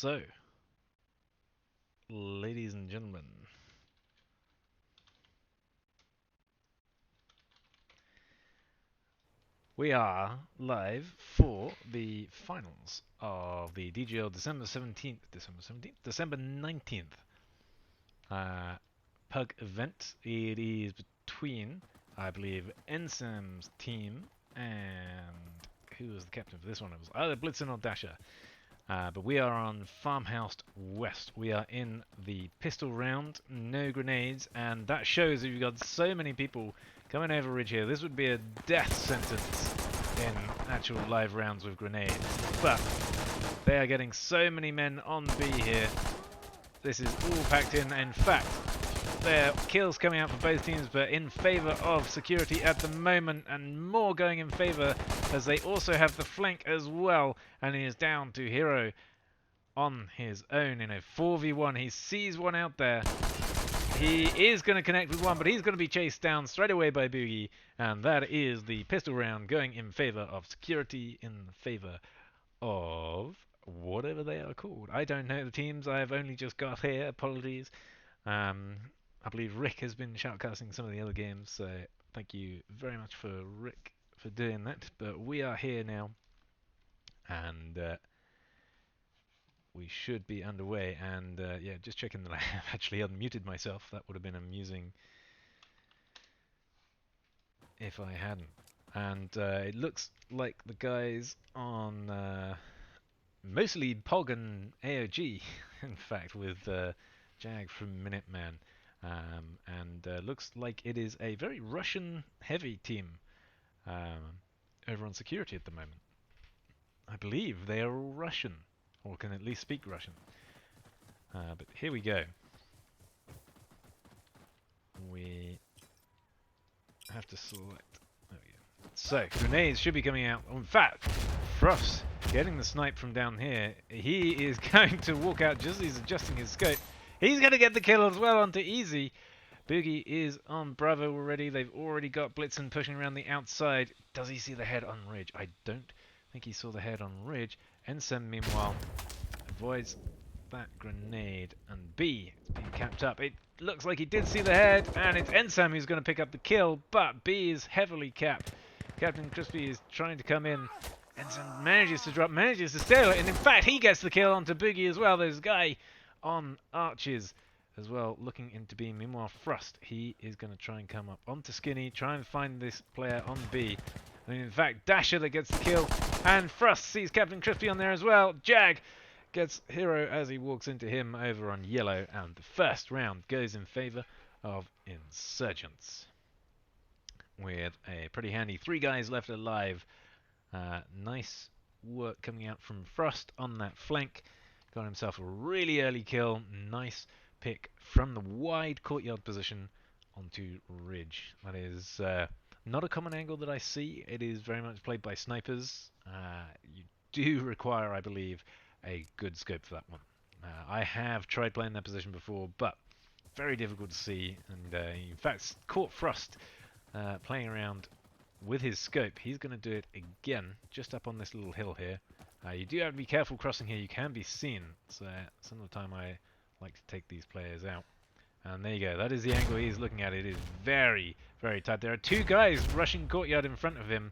So, ladies and gentlemen, we are live for the finals of the DGL December 19th PUG event. It is between, I believe, Ensam's team and who was the captain for this one? It was either Blitzen or Dasher. But we are on Farmhouse West. We are in the pistol round, no grenades, and that shows that you've got so many people coming over ridge here. This would be a death sentence in actual live rounds with grenades. But they are getting so many men on B here. This is all packed in. In fact, there are kills coming out for both teams, but in favour of security at the moment, and more going in favour as they also have the flank as well. And he is down to Hero on his own in a 4v1. He sees one out there. He is going to connect with one, but he's going to be chased down straight away by Boogie. And that is the pistol round going in favour of security, in favour of whatever they are called. I don't know the teams. I have only just got here. Apologies. I believe Rick has been shoutcasting some of the other games, so thank you very much for Rick for doing that. But we are here now, and we should be underway. And yeah, just checking that I have actually unmuted myself. That would have been amusing if I hadn't. And it looks like the guys on mostly POG and AOG, in fact, with Jag from Minuteman. And looks like it is a very Russian-heavy team over on security at the moment. I believe they are all Russian, or can at least speak Russian. But here we go. We have to select. There we go. So, grenades should be coming out. In fact, Frost getting the snipe from down here. He is going to walk out just as he's adjusting his scope. He's going to get the kill as well onto Easy. Boogie is on Bravo already. They've already got Blitzen pushing around the outside. Does he see the head on Ridge? I don't think he saw the head on Ridge. Ensem, meanwhile, avoids that grenade. And B is being capped up. It looks like he did see the head, and it's Ensem who's going to pick up the kill, but B is heavily capped. Captain Crispy is trying to come in. Ensem manages to drop, manages to steal it, and in fact, he gets the kill onto Boogie as well. There's a guy on Arches as well, looking into B. Meanwhile, Frost, he is going to try and come up onto Skinny, try and find this player on B. And in fact, Dasher that gets the kill, and Frost sees Captain Crispy on there as well. Jag gets Hero as he walks into him over on yellow, and the first round goes in favour of Insurgents. With a pretty handy 3 guys left alive. Nice work coming out from Frost on that flank. Got himself a really early kill. Nice pick from the wide courtyard position onto Ridge. That is not a common angle that I see. It is very much played by snipers. You do require, I believe, a good scope for that one. I have tried playing that position before, but very difficult to see. And in fact, caught Frost playing around with his scope. He's going to do it again, just up on this little hill here. You do have to be careful crossing here. You can be seen. So some of the time I like to take these players out. And there you go. That is the angle he's looking at. It is very, very tight. There are 2 guys rushing courtyard in front of him,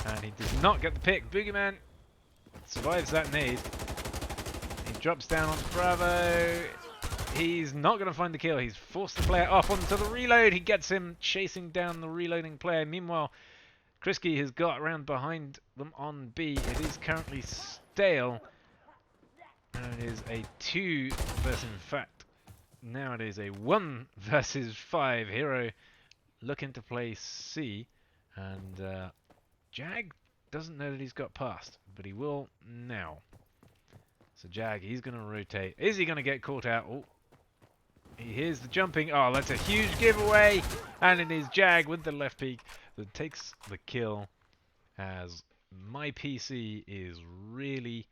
and he does not get the pick. Boogeyman survives that nade. He drops down onto Bravo. He's not going to find the kill. He's forced the player off onto the reload. He gets him chasing down the reloading player. Meanwhile, Krisky has got around behind them on B. It is currently stale. And it is a 2 versus, in fact, now it is a 1 versus 5. Hero looking to play C. And Jag doesn't know that he's got past, but he will now. So Jag, he's going to rotate. Is he going to get caught out? Oh, he hears the jumping. Oh, that's a huge giveaway. And it is Jag with the left peek that takes the kill, as my PC is really,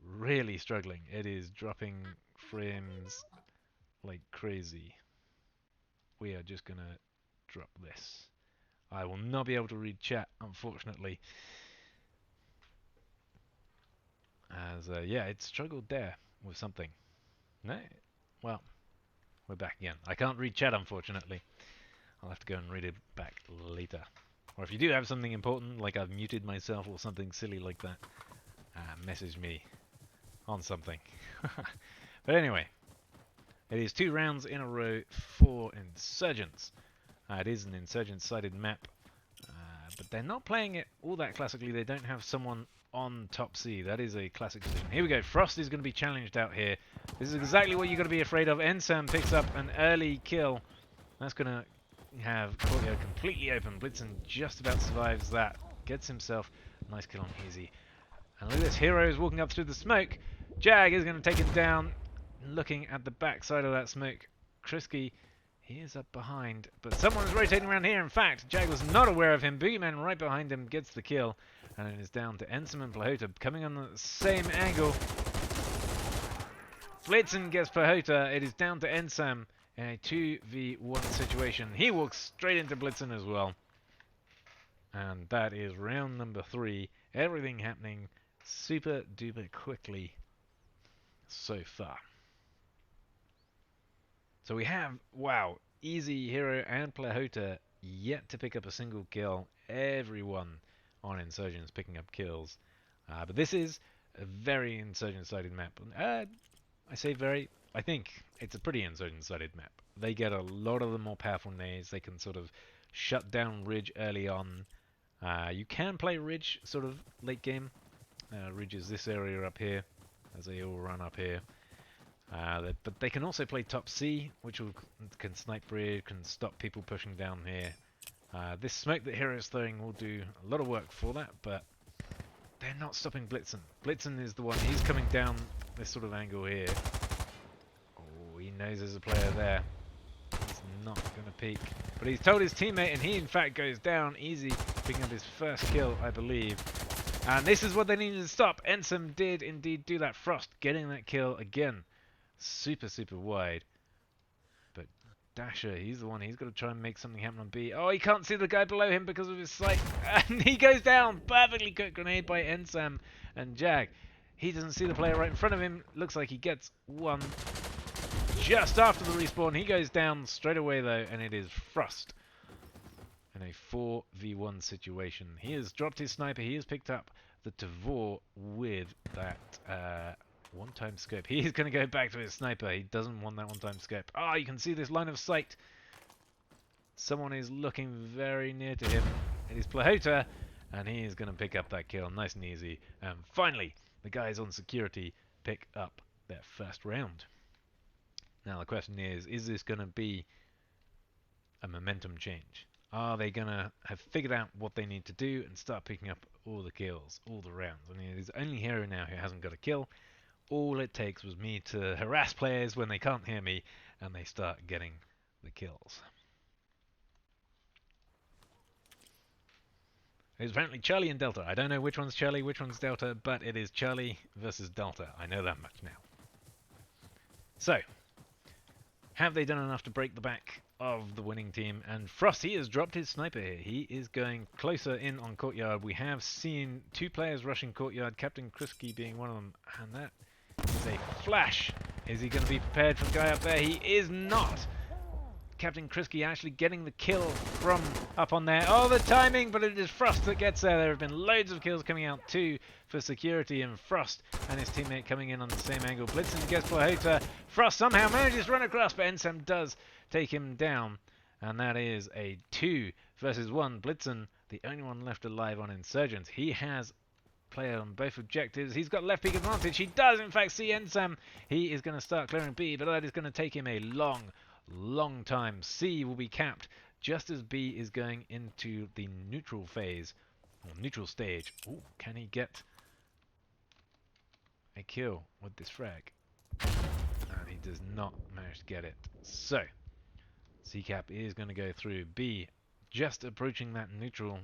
really struggling. It is dropping frames like crazy. We are just going to drop this. I will not be able to read chat, unfortunately. As, yeah, it struggled there. with something. No? Well, we're back again. I can't read chat, unfortunately. I'll have to go and read it back later. Or if you do have something important, like I've muted myself or something silly like that, message me on something. But anyway, it is 2 rounds in a row for Insurgents. It is an Insurgent-sided map, but they're not playing it all that classically. They don't have someone on top C. That is a classic decision. Here we go. Frost is going to be challenged out here. This is exactly what you've got to be afraid of. Ensam picks up an early kill. That's going to have Courtyard completely open. Blitzen just about survives that. Gets himself a nice kill on Easy. And look at this. Hero is walking up through the smoke. Jag is going to take him down. Looking at the back side of that smoke. Krisky, he is up behind. But someone is rotating around here. In fact, Jag was not aware of him. Boogeyman right behind him gets the kill. And it is down to Ensam and Plahota coming on the same angle. Blitzen gets Plahota. It is down to Ensam in a 2v1 situation. He walks straight into Blitzen as well. And that is round number 3. Everything happening super duper quickly so far. So we have, wow, Easy, Hero and Plahota yet to pick up a single kill. Everyone on Insurgents picking up kills. But this is a very Insurgent-sided map. I say very, I think it's a pretty Insurgent-sided map. They get a lot of the more powerful nades. They can sort of shut down Ridge early on. You can play Ridge sort of late game. Ridge is this area up here, as they all run up here. But they can also play top C, which can snipe Ridge, can stop people pushing down here. This smoke that Hero is throwing will do a lot of work for that, but they're not stopping Blitzen. Blitzen is the one, he's coming down this sort of angle here. Oh, he knows there's a player there. He's not going to peek. But he's told his teammate, and he in fact goes down easy, picking up his first kill, I believe. And this is what they needed to stop. Ensam did indeed do that. Frost getting that kill again. Super, super wide. But Dasher, he's the one. He's got to try and make something happen on B. Oh, he can't see the guy below him because of his sight. And he goes down. Perfectly cooked grenade by Ensam and Jag. He doesn't see the player right in front of him. Looks like he gets one just after the respawn. He goes down straight away though, and it is Frost in a 4v1 situation. He has dropped his sniper. He has picked up the Tavor with that one-time scope. He is going to go back to his sniper. He doesn't want that one-time scope. Ah, you can see this line of sight. Someone is looking very near to him. It is Plahota, and he is going to pick up that kill nice and easy. And finally, the guys on security pick up their first round. Now the question is this going to be a momentum change? Are they going to have figured out what they need to do and start picking up all the kills, all the rounds? I mean, it is only Hero now who hasn't got a kill. All it takes was me to harass players when they can't hear me, and they start getting the kills. It's apparently Charlie and Delta. I don't know which one's Charlie, which one's Delta, but it is Charlie versus Delta. I know that much now. So, have they done enough to break the back of the winning team? And Frost, he has dropped his sniper here. He is going closer in on Courtyard. We have seen 2 players rushing Courtyard, Captain Krisky being one of them, and that is a flash. Is he going to be prepared for the guy up there? He is not. Captain Krisky actually getting the kill from up on there. Oh, the timing, but it is Frost that gets there. There have been loads of kills coming out too for security, and Frost and his teammate coming in on the same angle. Blitzen gets Plahota. Frost somehow manages to run across, but Ensam does take him down. And that is a 2 versus 1. Blitzen, the only one left alive on Insurgents. He has player on both objectives. He's got left peak advantage. He does in fact see Ensam. He is going to start clearing B, but that is going to take him a long time. C will be capped just as B is going into the neutral phase, or neutral stage. Ooh, can he get a kill with this frag? And he does not manage to get it. So, C cap is going to go through. B just approaching that neutral.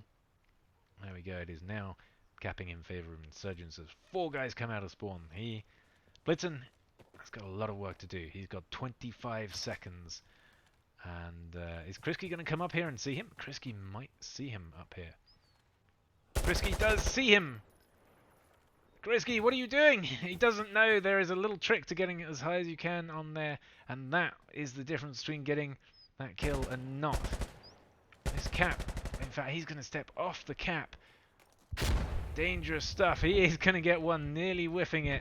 There we go. It is now capping in favor of Insurgents as 4 guys come out of spawn. Blitzen has got a lot of work to do. He's got 25 seconds. And is Krisky going to come up here and see him? Krisky might see him up here. Krisky does see him. Grisky, what are you doing? He doesn't know there is a little trick to getting as high as you can on there, and that is the difference between getting that kill and not. This cap, in fact, he's going to step off the cap. Dangerous stuff. He is going to get one, nearly whiffing it.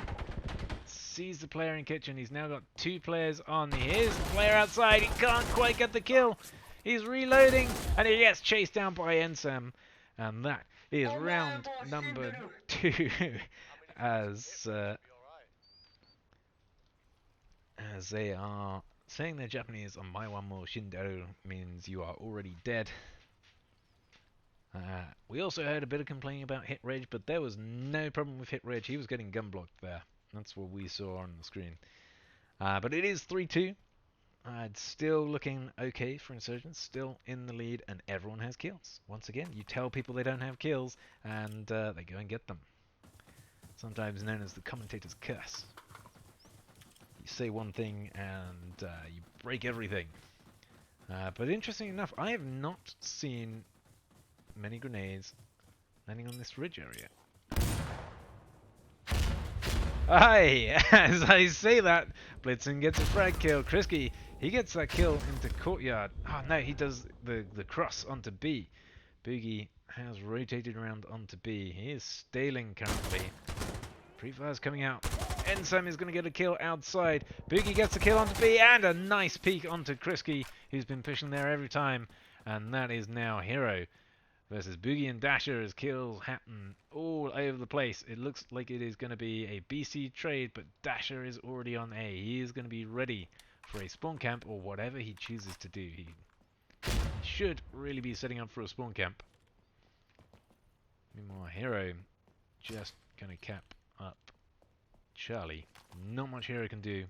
Sees the player in kitchen. He's now got 2 players on. Here's the player outside. He can't quite get the kill. He's reloading, and he gets chased down by Ensam. And that is round number 2. As they are saying they're Japanese on my one more Shindo means you are already dead. We also heard a bit of complaining about hit rage, but there was no problem with hit rage. He was getting gun blocked there. That's what we saw on the screen. But it is 3-2. It's still looking okay for Insurgents, still in the lead, and everyone has kills. Once again, you tell people they don't have kills, and they go and get them. Sometimes known as the commentator's curse. You say one thing and you break everything. But interesting enough, I have not seen many grenades landing on this ridge area. Aye! As I say that, Blitzen gets a frag kill. Krisky, he gets that kill into courtyard. Oh no, he does the cross onto B. Boogie has rotated around onto B. He is staling currently. Pre-fire's coming out. Ensam is going to get a kill outside. Boogie gets a kill onto B and a nice peek onto Krisky, who's been pushing there every time. And that is now Hero versus Boogie and Dasher as kills happen all over the place. It looks like it is going to be a BC trade, but Dasher is already on A. He is going to be ready for a spawn camp or whatever he chooses to do. He should really be setting up for a spawn camp. Meanwhile, Hero just going to cap up Charlie. Not much Hero can do.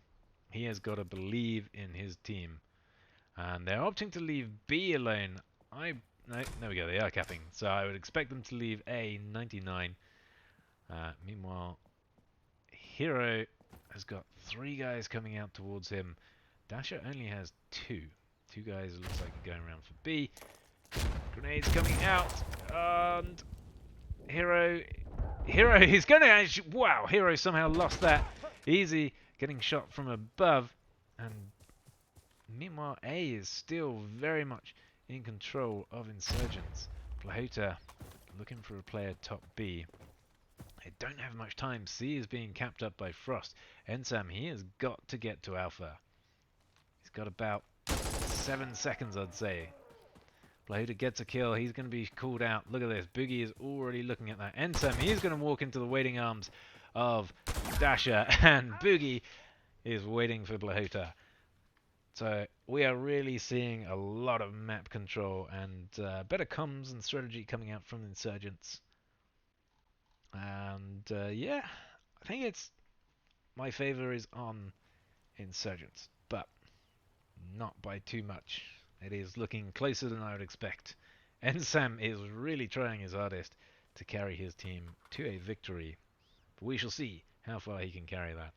He has got to believe in his team. And they're opting to leave B alone. No, there we go, they are capping. So I would expect them to leave A 99. Meanwhile, Hero has got 3 guys coming out towards him. Dasher only has 2. 2 guys looks like are going around for B. Grenades coming out. And Hero is going to actually... Wow, Hero somehow lost that. Easy, getting shot from above. And meanwhile, A is still very much in control of Insurgents. Plahota looking for a player top B. They don't have much time. C is being capped up by Frost. Ensam, he has got to get to Alpha. He's got about 7 seconds, I'd say. Plahota gets a kill. He's going to be called out. Look at this. Boogie is already looking at that. Ensam, he's going to walk into the waiting arms of Dasher. And Boogie is waiting for Plahota. So we are really seeing a lot of map control and better comms and strategy coming out from the Insurgents. And yeah, I think it's my favour is on Insurgents, but not by too much. It is looking closer than I would expect. Ensam is really trying his hardest to carry his team to a victory. But we shall see how far he can carry that.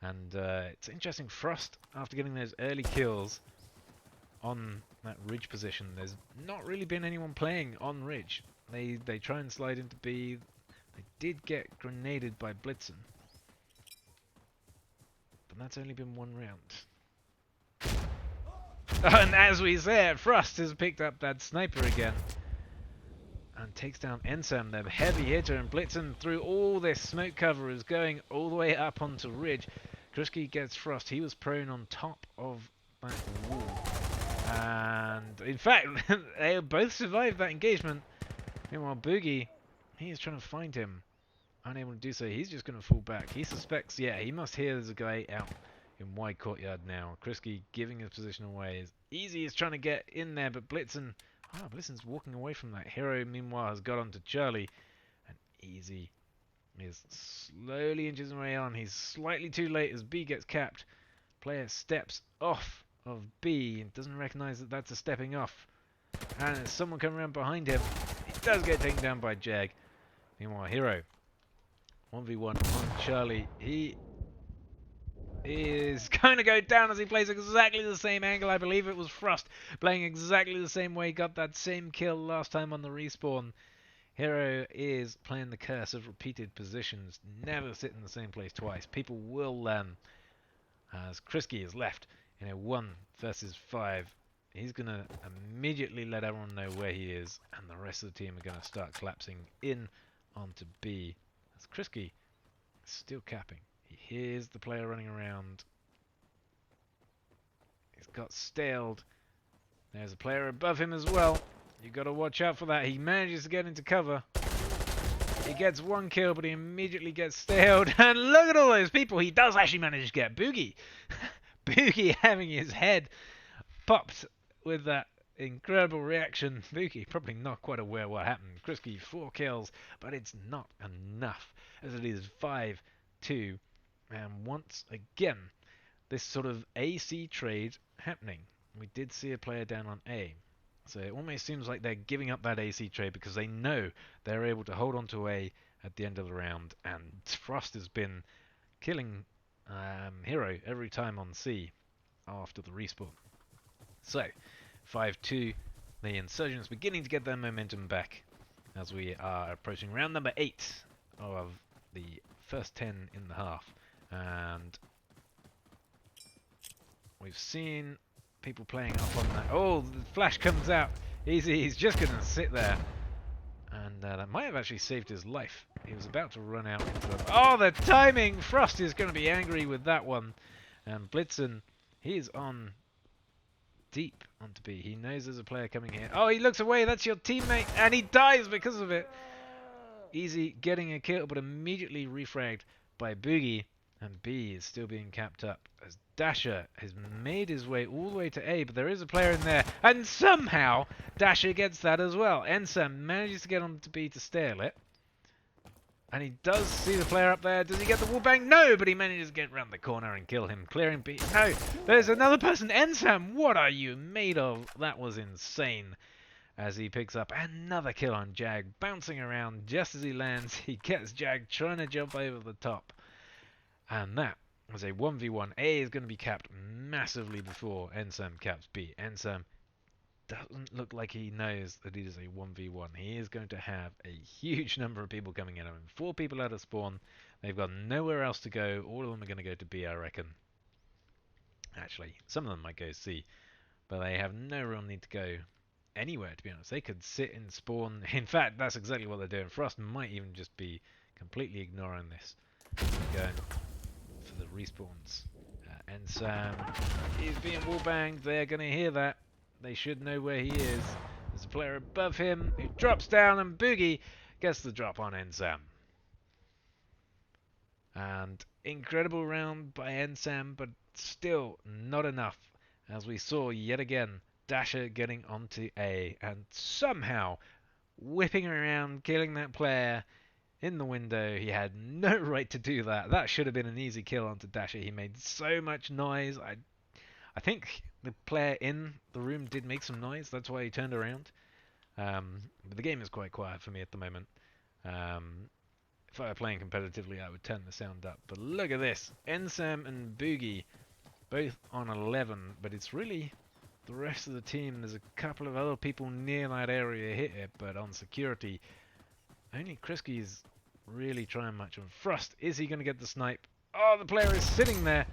And it's interesting, Frost, after getting those early kills on that ridge position, there's not really been anyone playing on ridge. They try and slide into B. They did get grenaded by Blitzen. But that's only been 1 round. And as we said, Frost has picked up that sniper again. And takes down Ensam, the heavy hitter, and Blitzen through all this smoke cover is going all the way up onto ridge. Krusky gets Frost. He was prone on top of that wall. And in fact, they both survived that engagement. Meanwhile, Boogie, he is trying to find him. Unable to do so, he's just going to fall back. He suspects, yeah, he must hear there's a guy out in wide courtyard now. Krusky giving his position away. Easy is trying to get in there, but Blitzen... Oh, Blitzen's walking away from that. Hero, meanwhile, has got onto Charlie. And Easy is slowly inching his way on. He's slightly too late as B gets capped. Player steps off of B and doesn't recognize that that's a stepping off. And there's someone coming around behind him. He does get taken down by Jag. Meanwhile, Hero, 1v1 on Charlie. He is going to go down as he plays exactly the same angle. I believe it was Frost playing exactly the same way. Got that same kill last time on the respawn. Hero is playing the curse of repeated positions. Never sit in the same place twice. People will learn. As Krisky is left in a 1 versus 5, he's going to immediately let everyone know where he is, and the rest of the team are going to start collapsing in onto B. As Krisky is still capping. He hears the player running around. He's got staled. There's a player above him as well. You've got to watch out for that. He manages to get into cover. He gets 1 kill, but he immediately gets staled. And look at all those people. He does actually manage to get Boogie. Boogie having his head popped with that incredible reaction. Boogie probably not quite aware what happened. Krisky 4 kills, but it's not enough, as it is 5-2. And once again, this sort of AC trade happening. We did see a player down on A. So it almost seems like they're giving up that AC trade because they know they're able to hold on to A at the end of the round. And Frost has been killing Hero every time on C after the respawn. So 5-2, the Insurgents beginning to get their momentum back as we are approaching round number 8 of the first 10 in the half. And we've seen people playing up on that. Oh, the flash comes out. He's just going to sit there. And that might have actually saved his life. He was about to run out into the... Oh, the timing! Frost is going to be angry with that one. And Blitzen, he's on deep onto B. He knows there's a player coming here. Oh, he looks away. That's your teammate. And he dies because of it. Easy getting a kill, but immediately refragged by Boogie. And B is still being capped up as Dasher has made his way all the way to A, but there is a player in there, and somehow Dasher gets that as well. Ensam manages to get on to B to stale it, and he does see the player up there. Does he get the wallbang? No, but he manages to get around the corner and kill him, clearing B. No, there's another person. Ensam, what are you made of? That was insane. As he picks up another kill on Jag, bouncing around just as he lands. He gets Jag trying to jump over the top. And that was a 1v1. A is going to be capped massively before Ensam caps B. Ensam doesn't look like he knows that it is a 1v1. He is going to have a huge number of people coming in on him. 4 people out of spawn. They've got nowhere else to go. All of them are going to go to B, I reckon. Actually, some of them might go C. But they have no real need to go anywhere, to be honest. They could sit in spawn. In fact, that's exactly what they're doing. Frost might even just be completely ignoring this. Going for the respawns. Ensam is being wallbanged. They're going to hear that. They should know where he is. There's a player above him who drops down, and Boogie gets the drop on Ensam. And incredible round by Ensam, but still not enough. As we saw yet again, Dasher getting onto A and somehow whipping around, killing that player in the window. He had no right to do that. That should have been an easy kill onto Dasher. He made so much noise. I think the player in the room did make some noise. That's why he turned around. But the game is quite quiet for me at the moment. If I were playing competitively, I would turn the sound up. But look at this. Ensam and Boogie both on 11. But it's really the rest of the team. There's a couple of other people near that area hit it. But on security, only Krisky's really trying much. And Frost, is he going to get the snipe? Oh, the player is sitting there.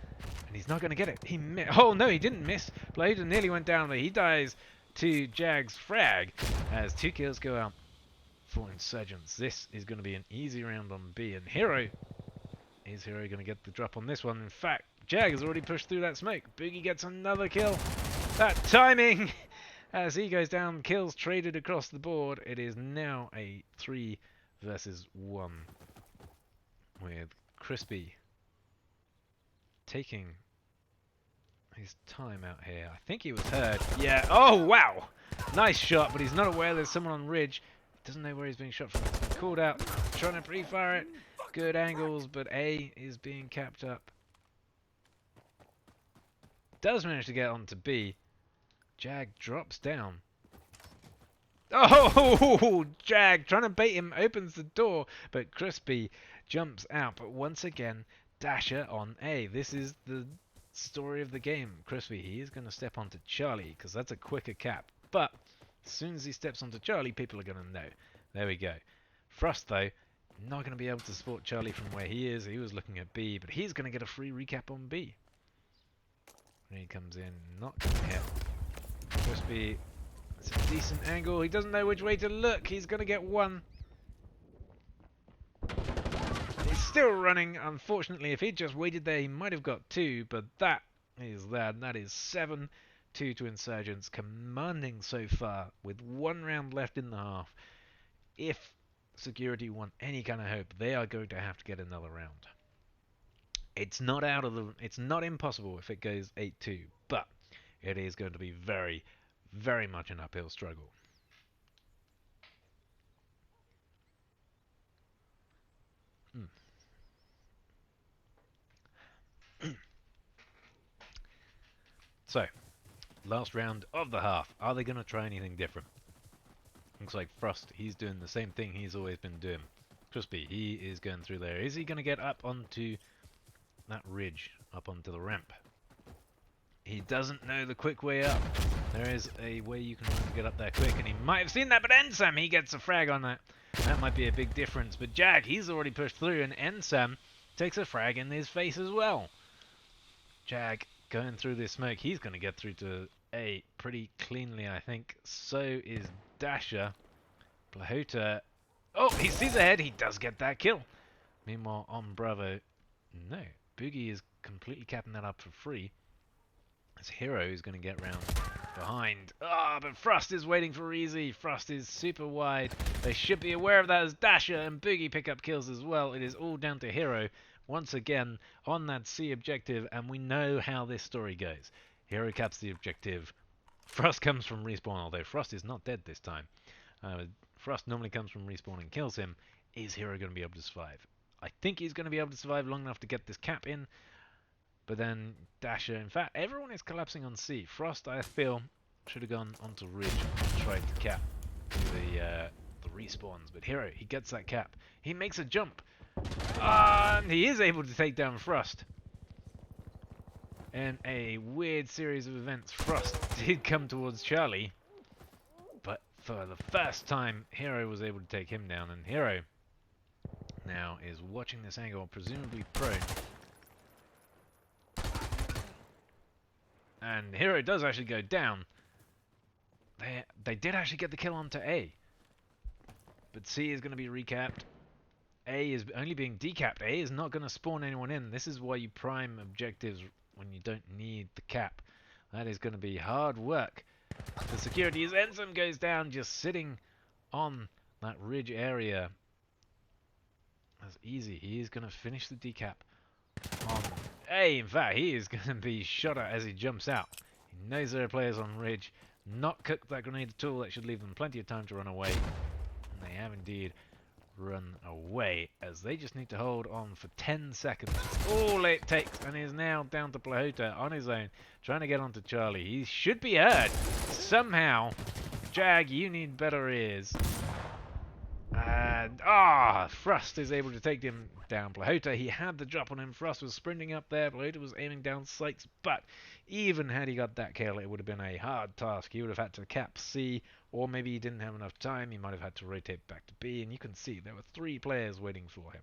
And he's not going to get it. He oh, no, he didn't miss. Blade nearly went down there. He dies to Jag's frag as 2 kills go out for Insurgents. This is going to be an easy round on B. And Hero, is Hero going to get the drop on this one? In fact, Jag has already pushed through that smoke. Boogie gets another kill. That timing as he goes down, kills traded across the board. It is now a 3 versus 1 with Crispy taking his time out here. I think he was heard. Yeah. Oh, wow. Nice shot, but he's not aware there's someone on ridge. Doesn't know where he's being shot from. He's been called out. Trying to pre-fire it. Good angles, but A is being capped up. Does manage to get onto B. Jag drops down. Oh, Jag trying to bait him, opens the door, but Crispy jumps out. But once again, Dasher on A. This is the story of the game. Crispy, he is going to step onto Charlie because that's a quicker cap. But as soon as he steps onto Charlie, people are going to know There we go. Frost, though, not going to be able to support Charlie from where he is. He was looking at B, but he's going to get a free recap on B. When he comes in, not going to hit. Crispy, it's a decent angle. He doesn't know which way to look. He's going to get one. He's still running. Unfortunately, if he'd just waited there, he might have got two, but that is that. That is 7-2 to Insurgents, commanding so far with 1 round left in the half. If Security want any kind of hope, they are going to have to get another round. It's not impossible if it goes 8-2, but it is going to be very, very much an uphill struggle. So, last round of the half. Are they going to try anything different? Looks like Frost, he's doing the same thing he's always been doing. Crispy, he is going through there. Is he going to get up onto that ridge, up onto the ramp? He doesn't know the quick way up. There is a way you can get up there quick, and he might have seen that, but Ensam, he gets a frag on that. That might be a big difference, but Jag, he's already pushed through, and Ensam takes a frag in his face as well. Jag going through this smoke, he's going to get through to A pretty cleanly, I think. So is Dasher. Plahota. Oh, he sees ahead. He does get that kill. Meanwhile, on Bravo, no. Boogie is completely capping that up for free. As Hero is going to get round behind. Ah, but Frost is waiting for Easy. Frost is super wide. They should be aware of that as Dasher and Boogie pick up kills as well. It is all down to Hero once again on that C objective, and we know how this story goes. Hero caps the objective. Frost comes from respawn, although Frost is not dead this time. Frost normally comes from respawn and kills him. Is Hero going to be able to survive? I think he's going to be able to survive long enough to get this cap in. But then Dasher, in fact, everyone is collapsing on C. Frost, I feel, should have gone onto Ridge and tried to cap the respawns. But Hero, he gets that cap. He makes a jump. And he is able to take down Frost. In a weird series of events, Frost did come towards Charlie. But for the first time, Hero was able to take him down. And Hero now is watching this angle, presumably prone. And Hero does actually go down. They did actually get the kill onto A. But C is going to be recapped. A is only being decapped. A is not going to spawn anyone in. This is why you prime objectives when you don't need the cap. That is going to be hard work. The security as Ensam goes down, just sitting on that ridge area. That's easy. He is going to finish the decap on A. In fact, he is going to be shot at as he jumps out. He knows there are players on ridge. Not cooked that grenade at all. That should leave them plenty of time to run away. And they have indeed run away, as they just need to hold on for 10 seconds. All it takes, and is now down to Plahota on his own, trying to get onto Charlie. He should be heard somehow. Jag, you need better ears. And Frost is able to take him down. Plahota, he had the drop on him. Frost was sprinting up there. Plahota was aiming down sights, but even had he got that kill, it would have been a hard task. He would have had to cap C, or maybe he didn't have enough time. He might have had to rotate back to B, and you can see there were 3 players waiting for him.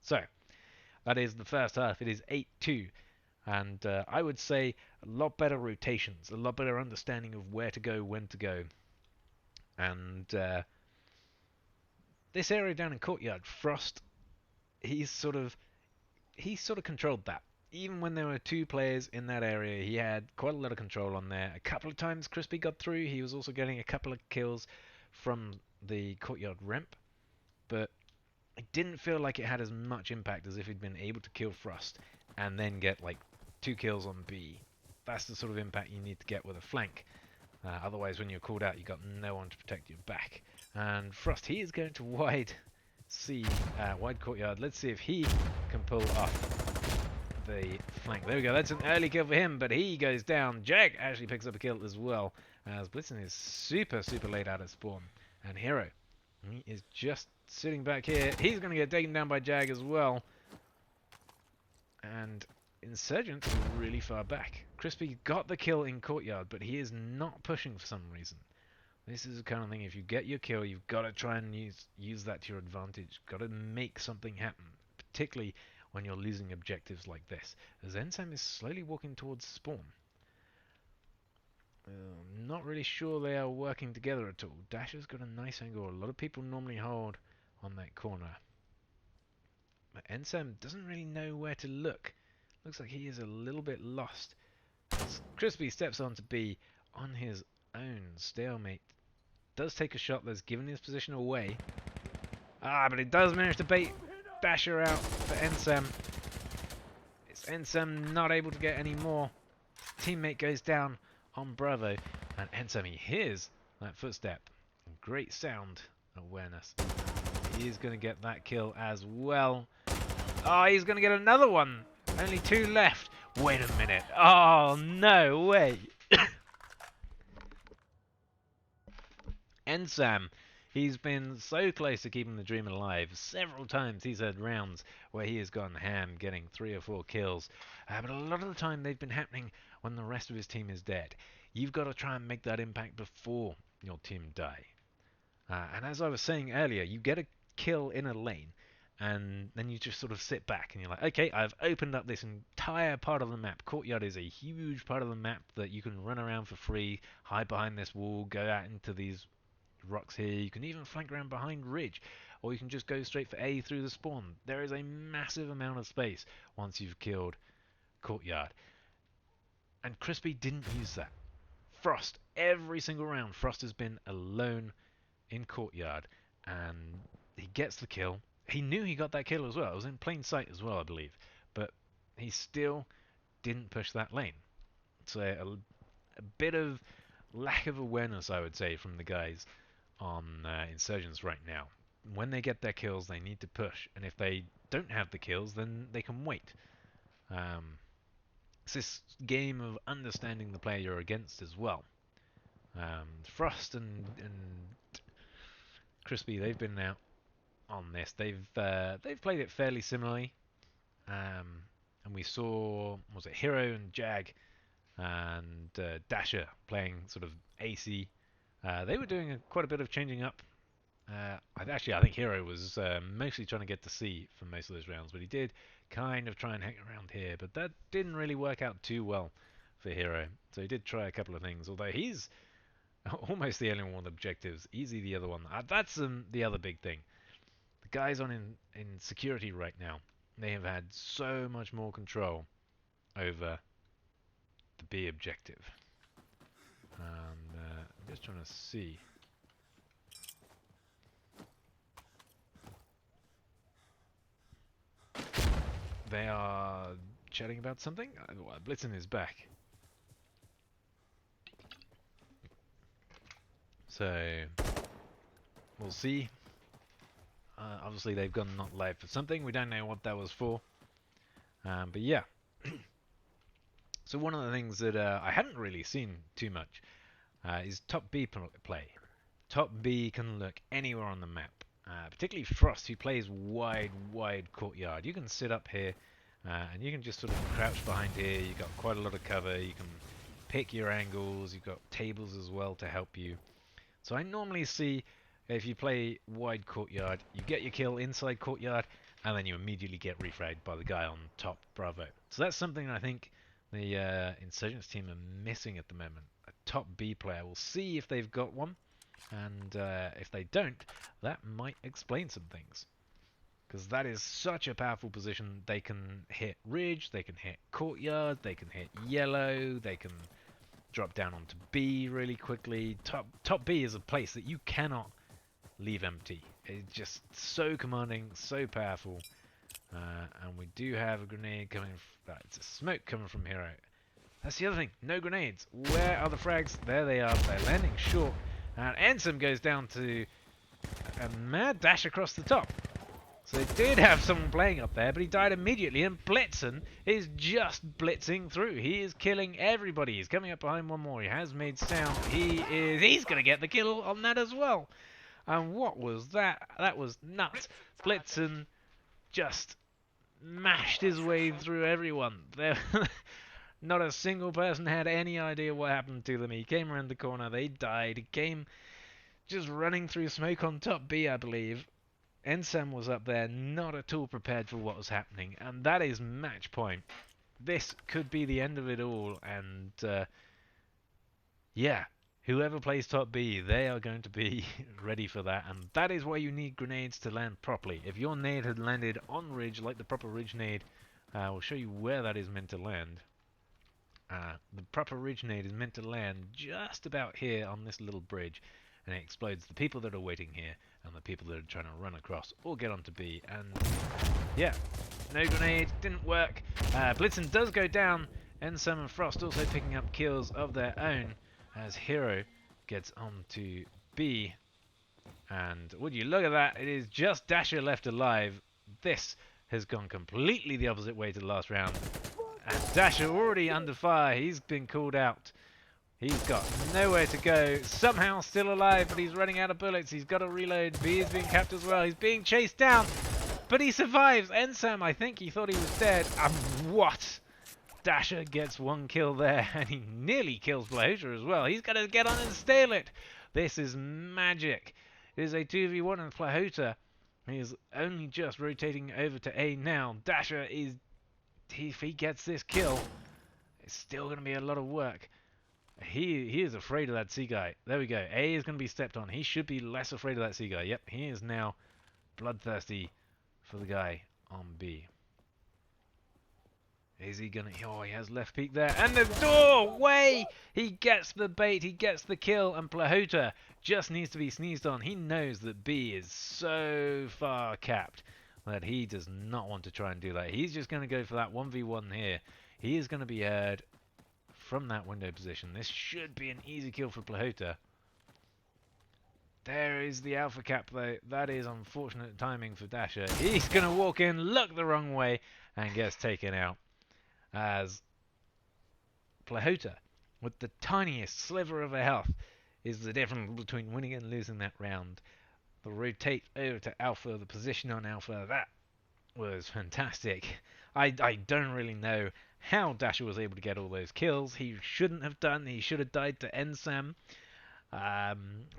So, that is the first half. It is 8-2. And I would say a lot better rotations, a lot better understanding of where to go, when to go. And this area down in Courtyard, Frost, he sort of controlled that. Even when there were 2 players in that area, he had quite a lot of control on there. A couple of times Crispy got through. He was also getting a couple of kills from the Courtyard ramp. But it didn't feel like it had as much impact as if he'd been able to kill Frost and then get like 2 kills on B. That's the sort of impact you need to get with a flank. Otherwise, when you're called out, you got no one to protect your back. And Frost, he is going to wide Courtyard. Let's see if he can pull off the flank. There we go. That's an early kill for him, but he goes down. Jag actually picks up a kill as well, as Blitzen is super late out of spawn. And Hero, he is just sitting back here. He's going to get taken down by Jag as well. And Insurgent is really far back. Crispy got the kill in Courtyard, but he is not pushing for some reason. This is the kind of thing, if you get your kill, you've got to try and use that to your advantage. Got to make something happen, particularly when you're losing objectives like this. As Ensam is slowly walking towards spawn. Not really sure they are working together at all. Dasher's got a nice angle. A lot of people normally hold on that corner. But Ensam doesn't really know where to look. Looks like he is a little bit lost. As Crispy steps on to B on his own. Stalemate does take a shot that's given his position away. But he does manage to bait Dasher out for Ensam. It's Ensam not able to get any more. His teammate goes down on Bravo, and Ensam, he hears that footstep. Great sound awareness. He is going to get that kill as well. Oh, he's going to get another one. Only 2 left. Wait a minute. Oh, no way. Ensam, he's been so close to keeping the dream alive. Several times he's had rounds where he has gone ham, getting 3 or 4 kills. But a lot of the time they've been happening when the rest of his team is dead. You've got to try and make that impact before your team die. And as I was saying earlier, you get a kill in a lane, and then you just sort of sit back and you're like, okay, I've opened up this entire part of the map. Courtyard is a huge part of the map that you can run around for free, hide behind this wall, go out into these rocks here. You can even flank around behind Ridge, or you can just go straight for A through the spawn. There is a massive amount of space once you've killed Courtyard. And Crispy didn't use that. Frost, every single round, Frost has been alone in Courtyard, and he gets the kill. He knew he got that kill as well. It was in plain sight as well, I believe. But he still didn't push that lane. So a bit of lack of awareness, I would say, from the guys on Insurgents right now. When they get their kills, they need to push. And if they don't have the kills, then they can wait. It's this game of understanding the player you're against as well. Frost and Crispy, they've been out on this. They've played it fairly similarly. And we saw, was it Hero and Jag and Dasher playing sort of AC. They were doing quite a bit of changing up. I think Hero was mostly trying to get to C for most of those rounds, but he did kind of try and hang around here, but that didn't really work out too well for Hero. So he did try a couple of things, although he's almost the only one with objectives. Easy the other one. That's the other big thing. The guys in security right now, they have had so much more control over the B objective. I'm just trying to see. They are chatting about something. Blitzen is back. So we'll see. Obviously they've gone not live for something. We don't know what that was for. But yeah. So one of the things that I hadn't really seen too much is top B play. Top B can look anywhere on the map. Particularly Frost, who plays wide courtyard. You can sit up here and you can just sort of crouch behind here. You've got quite a lot of cover. You can pick your angles. You've got tables as well to help you. So I normally see if you play wide courtyard, you get your kill inside courtyard, and then you immediately get refragged by the guy on top Bravo. So that's something I think the Insurgents team are missing at the moment. A top B player. We'll see if they've got one. And if they don't, that might explain some things. Because that is such a powerful position. They can hit Ridge, they can hit Courtyard, they can hit Yellow, they can drop down onto B really quickly. Top B is a place that you cannot leave empty. It's just so commanding, so powerful. And we do have a grenade coming. It's a smoke coming from Hero. That's the other thing. No grenades. Where are the frags? There they are. They're landing short. And Ensam goes down to a mad dash across the top. So they did have someone playing up there, but he died immediately. And Blitzen is just blitzing through. He is killing everybody. He's coming up behind one more. He has made sound. He's going to get the kill on that as well. And what was that? That was nuts. Blitzen just mashed his way through everyone. Not a single person had any idea what happened to them. He came around the corner. They died. Game just running through smoke on top B, I believe. Ensam was up there, not at all prepared for what was happening, and that is match point. This could be the end of it all, and yeah, whoever plays top B, they are going to be ready for that, and that is why you need grenades to land properly. If your nade had landed on ridge, like the proper ridge nade, we'll show you where that is meant to land. The proper ridge nade is meant to land just about here on this little bridge, and it explodes the people that are waiting here, and the people that are trying to run across or get onto B, and yeah, no grenade, didn't work. Blitzen does go down, Ensam and Frost also picking up kills of their own, as Hero gets onto B, and would you look at that, it is just Dasher left alive. This has gone completely the opposite way to the last round, and Dasher already under fire. He's been called out. He's got nowhere to go. Somehow still alive, but he's running out of bullets. He's got to reload. B is being capped as well. He's being chased down, but he survives. Ensam, I think he thought he was dead. What? Dasher gets one kill there, and he nearly kills Blahota as well. He's got to get on and steal it. This is magic. It is a 2v1 and Blahota. He is only just rotating over to A now. Dasher is... if he gets this kill, it's still going to be a lot of work. He is afraid of that C guy. There we go. A is going to be stepped on. He should be less afraid of that C guy. Yep, he is now bloodthirsty for the guy on B. Is he gonna... oh, he has left peek there. And the doorway! He gets the bait, he gets the kill, and Blahota just needs to be sneezed on. He knows that B is so far capped that he does not want to try and do that. He's just going to go for that 1v1 here. He is going to be heard from that window position. This should be an easy kill for Blahota. There is the alpha cap though. That is unfortunate timing for Dasher. He's going to walk in, look the wrong way, and gets taken out. As Blahota, with the tiniest sliver of a health, is the difference between winning and losing that round. The rotate over to Alpha, the position on Alpha, that was fantastic. I don't really know how Dasher was able to get all those kills. He shouldn't have done. He should have died to Ensam. I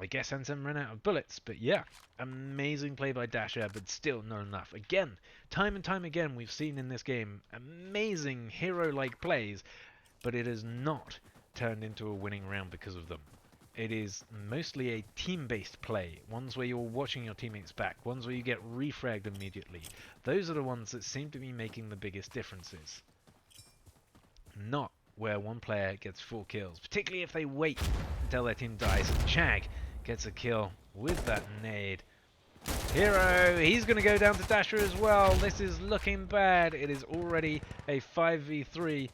guess Ensam ran out of bullets, but yeah, amazing play by Dasher, but still not enough. Again, time and time again, we've seen in this game amazing hero-like plays, but it has not turned into a winning round because of them. It is mostly a team-based play, ones where you're watching your teammates back, ones where you get refragged immediately. Those are the ones that seem to be making the biggest differences. Not where one player gets 4 kills, particularly if they wait until their team dies. Jag gets a kill with that nade. Hero, he's going to go down to Dasher as well. This is looking bad. It is already a 5v3.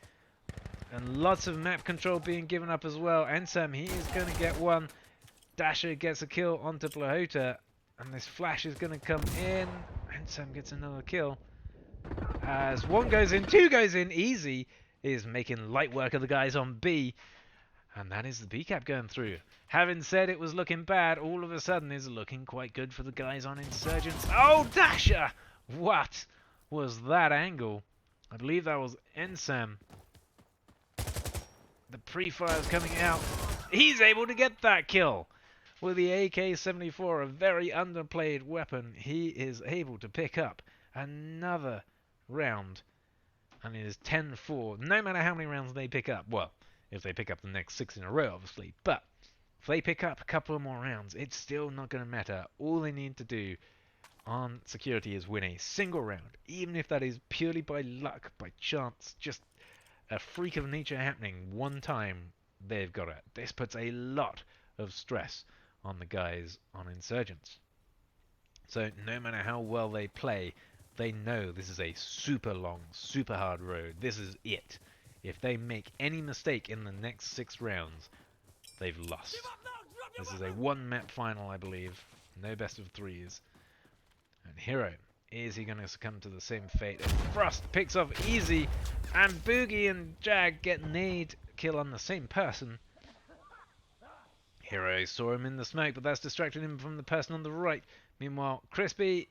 And lots of map control being given up as well. Ensam, he is going to get one. Dasher gets a kill onto Blahota. And this flash is going to come in. Ensam gets another kill. As 1 goes in, 2 goes in, easy. Is making light work of the guys on B. And that is the B cap going through. Having said it was looking bad, all of a sudden is looking quite good for the guys on Insurgents. Oh, Dasher! What was that angle? I believe that was Ensam. The pre-fire is coming out. He's able to get that kill. With the AK-74, a very underplayed weapon, he is able to pick up another round. And it is 10-4, no matter how many rounds they pick up. Well, if they pick up the next 6 in a row, obviously. But if they pick up a couple of more rounds, it's still not going to matter. All they need to do on security is win a single round. Even if that is purely by luck, by chance, just a freak of nature happening one time, they've got it. This puts a lot of stress on the guys on Insurgents. So no matter how well they play, they know this is a super long, super hard road. This is it. If they make any mistake in the next 6 rounds, they've lost. This is a 1-map final, I believe. No best of 3s. And Hero, is he going to succumb to the same fate? And Frost picks off easy, and Boogie and Jag get nade kill on the same person. Hero saw him in the smoke, but that's distracted him from the person on the right. Meanwhile, Crispy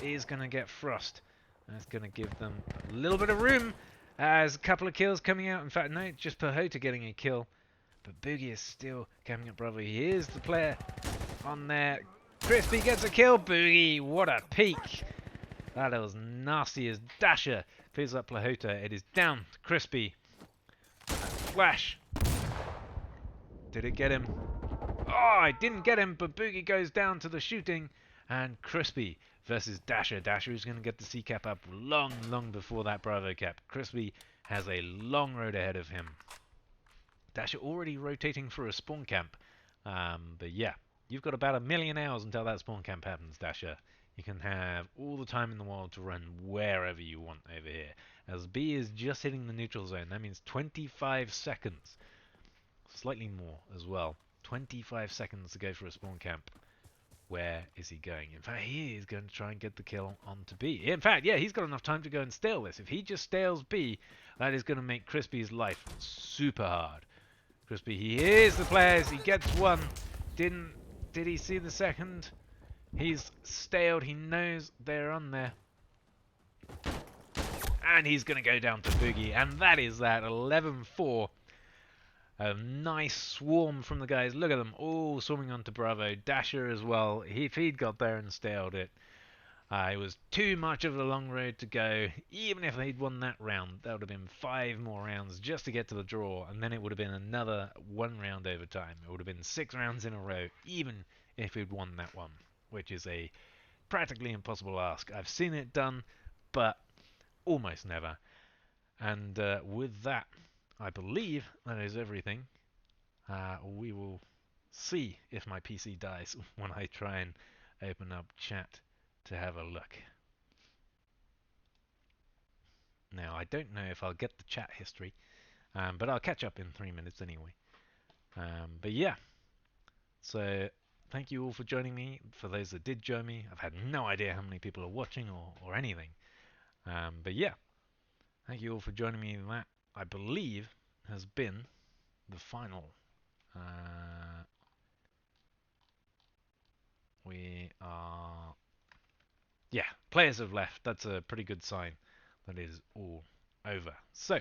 is going to get Frost. That's going to give them a little bit of room, as a couple of kills coming out. In fact, no, just Blahota getting a kill. But Boogie is still coming up, brother. He is the player on there. Crispy gets a kill. Boogie, what a peek. That was nasty as Dasher clears up Lahota. It is down to Crispy. Flash. Did it get him? Oh, I didn't get him, but Boogie goes down to the shooting. And Crispy versus Dasher. Dasher is going to get the C cap up long, long before that Bravo cap. Crispy has a long road ahead of him. Dasher already rotating for a spawn camp. But yeah, you've got about 1,000,000 hours until that spawn camp happens, Dasher. You can have all the time in the world to run wherever you want over here. As B is just hitting the neutral zone, that means 25 seconds. Slightly more as well. 25 seconds to go for a spawn camp. Where is he going? In fact, he is going to try and get the kill onto B. In fact, yeah, he's got enough time to go and stale this. If he just stales B, that is going to make Crispy's life super hard. Crispy, he hears the players, he gets one. Did he see the second? He's staled, he knows they're on there. And he's going to go down to Boogie, and that is that, 11-4. A nice swarm from the guys, look at them, all swarming onto Bravo. Dasher as well, if he'd got there and staled it. It was too much of a long road to go. Even if they'd won that round, that would have been 5 more rounds just to get to the draw, and then it would have been another 1 round overtime. It would have been 6 rounds in a row, even if we'd won that one, which is a practically impossible ask. I've seen it done, but almost never. And with that, I believe that is everything. We will see if my PC dies when I try and open up chat to have a look. Now, I don't know if I'll get the chat history, but I'll catch up in 3 minutes anyway. But yeah, so thank you all for joining me. For those that did join me, I've had no idea how many people are watching or anything. But yeah, thank you all for joining me. That, I believe, has been the final. We are... Yeah, players have left. That's a pretty good sign that it is all over. So,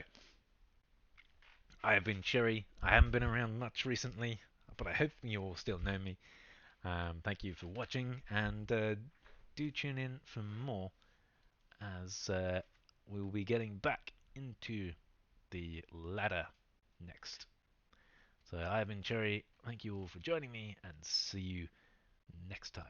I have been Cherry. I haven't been around much recently, but I hope you all still know me. Thank you for watching, and do tune in for more as we will be getting back into the ladder next. So I have been Cherry. Thank you all for joining me, and see you next time.